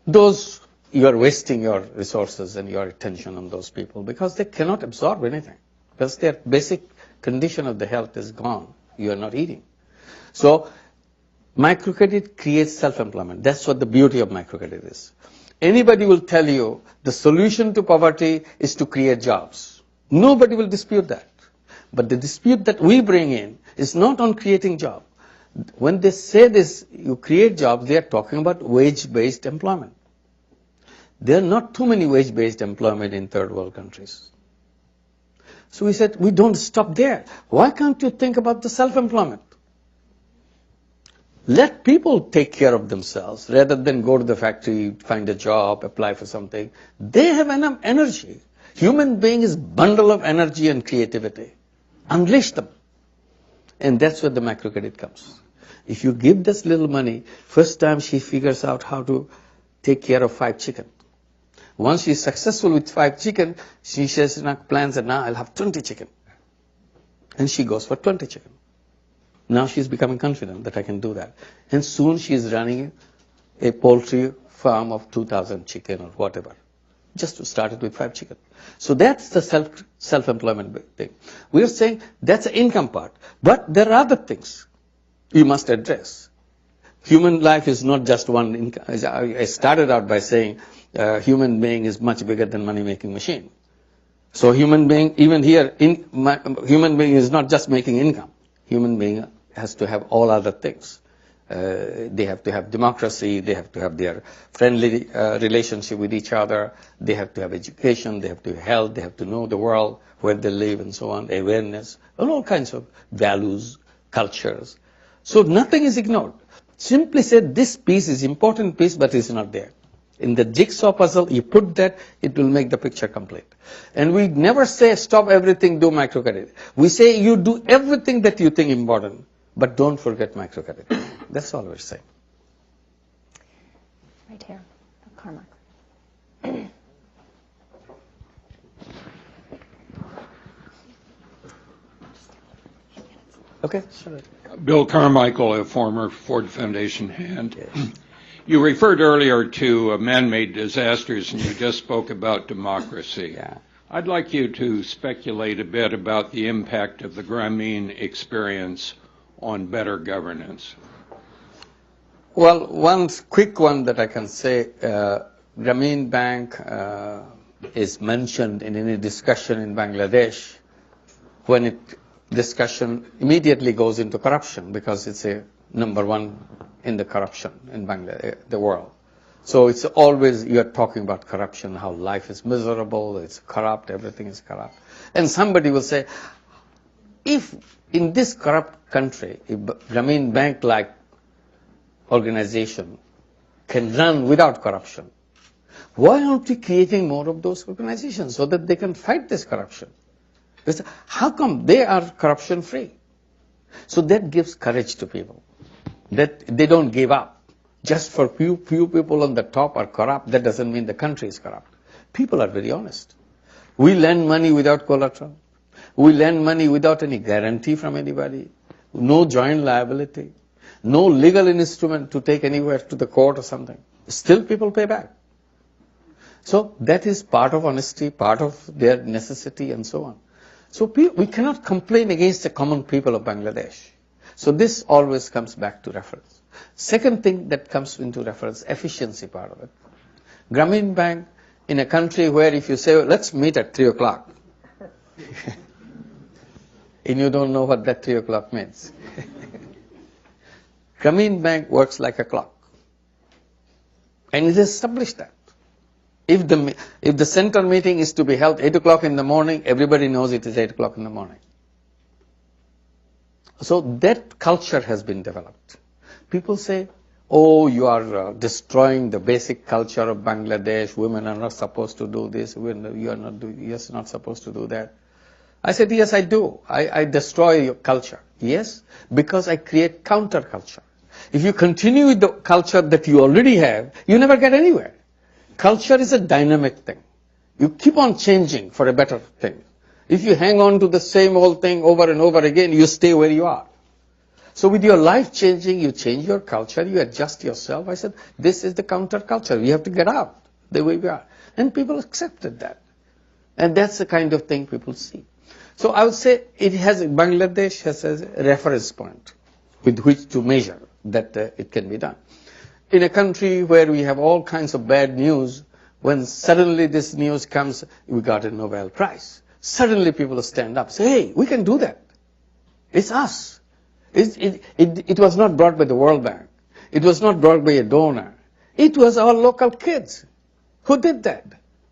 you are wasting your resources and your attention on those people because they cannot absorb anything. Because their basic condition of the health is gone. You are not eating. So microcredit creates self-employment. That's what the beauty of microcredit is. Anybody will tell you the solution to poverty is to create jobs. Nobody will dispute that. But the dispute that we bring in is not on creating jobs. When they say this, you create jobs, they are talking about wage-based employment. There are not too many wage-based employment in third world countries. So we said, we don't stop there. Why can't you think about the self-employment? Let people take care of themselves rather than go to the factory, find a job, apply for something. They have enough energy. Human being is a bundle of energy and creativity. Unleash them. And that's where the microcredit comes. If you give this little money, first time she figures out how to take care of 5 chickens. Once she's successful with 5 chicken, she says, plans that now I'll have 20 chicken. And she goes for 20 chicken. Now she's becoming confident that I can do that. And soon she's running a poultry farm of 2,000 chicken or whatever. Just to start it with 5 chicken. So that's the self-employment thing. We're saying that's the income part. But there are other things you must address. Human life is not just one income. I started out by saying human being is much bigger than money-making machine. So human being, even here, human being is not just making income. Human being has to have all other things. They have to have democracy, they have to have their friendly relationship with each other, they have to have education, they have to have health, they have to know the world, where they live and so on, awareness, and all kinds of values, cultures. So nothing is ignored. Simply said this piece is important piece, but it's not there. In the jigsaw puzzle, you put that, it will make the picture complete. And we never say stop everything, do microcredit. We say you do everything that you think important, but don't forget microcredit. That's all we're saying. Right here, Carmen. Okay, sure. Bill Carmichael, a former Ford Foundation hand. Yes. You referred earlier to man-made disasters, and you just spoke about democracy. Yeah. I'd like you to speculate a bit about the impact of the Grameen experience on better governance. Well, one quick one that I can say, Grameen Bank is mentioned in any discussion in Bangladesh when discussion immediately goes into corruption because it's a number one in the corruption in Bangladesh, the world. So it's always, you're talking about corruption, how life is miserable, it's corrupt, everything is corrupt. And somebody will say, if in this corrupt country, if Grameen Bank-like organization can run without corruption, why aren't we creating more of those organizations so that they can fight this corruption? Because how come they are corruption-free? So that gives courage to people, that they don't give up. Just for few people on the top are corrupt, that doesn't mean the country is corrupt. People are very honest. We lend money without collateral. We lend money without any guarantee from anybody. No joint liability. No legal instrument to take anywhere to the court or something. Still people pay back. So that is part of honesty, part of their necessity and so on. So we cannot complain against the common people of Bangladesh. So this always comes back to reference. Second thing that comes into reference, efficiency part of it. Grameen Bank, in a country where if you say, let's meet at 3 o'clock, and you don't know what that 3 o'clock means. Grameen Bank works like a clock. And it has established that. If the center meeting is to be held 8 o'clock in the morning, everybody knows it is 8 o'clock in the morning. So that culture has been developed. People say, oh, you are destroying the basic culture of Bangladesh. Women are not supposed to do this. You are not supposed to do that. I said, yes, I do. I destroy your culture. Yes, because I create counterculture. If you continue with the culture that you already have, you never get anywhere. Culture is a dynamic thing. You keep on changing for a better thing. If you hang on to the same old thing over and over again, you stay where you are. So with your life changing, you change your culture, you adjust yourself. I said, this is the counterculture. We have to get out the way we are. And people accepted that. And that's the kind of thing people see. So I would say Bangladesh has a reference point with which to measure that it can be done. In a country where we have all kinds of bad news, when suddenly this news comes, we got a Nobel Prize. Suddenly people stand up, say, hey, we can do that. It's us. It was not brought by the World Bank. It was not brought by a donor. It was our local kids who did that.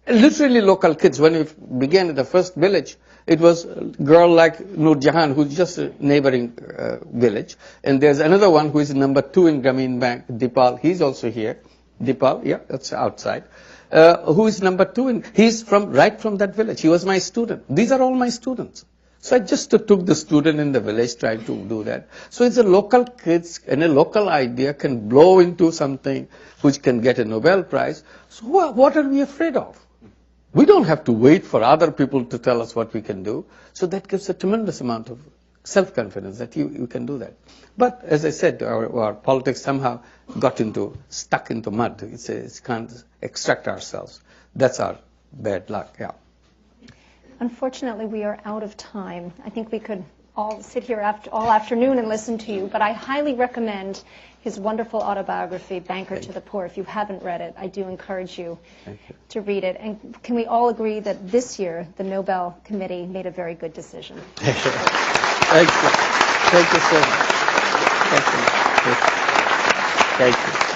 Literally local kids. When we began at the first village, it was a girl like Nur Jahan, who's just a neighboring village. And there's another one who is number 2 in Grameen Bank, Dipal. He's also here. Dipal, yeah, that's outside. Who is number 2? He's right from that village. He was my student. These are all my students. So I just took the student in the village, tried to do that. So it's a local kids and a local idea can blow into something which can get a Nobel Prize. So what are we afraid of? We don't have to wait for other people to tell us what we can do. So that gives a tremendous amount of self-confidence that you can do that. But as I said, our politics somehow got stuck into mud. It can't extract ourselves. That's our bad luck, yeah. Unfortunately, we are out of time. I think we could all sit here all afternoon and listen to you, but I highly recommend his wonderful autobiography, Banker to the Poor. If you haven't read it, I do encourage you to read it. And can we all agree that this year the Nobel Committee made a very good decision? Thank you. Thank you so much. Thank you. Thank you.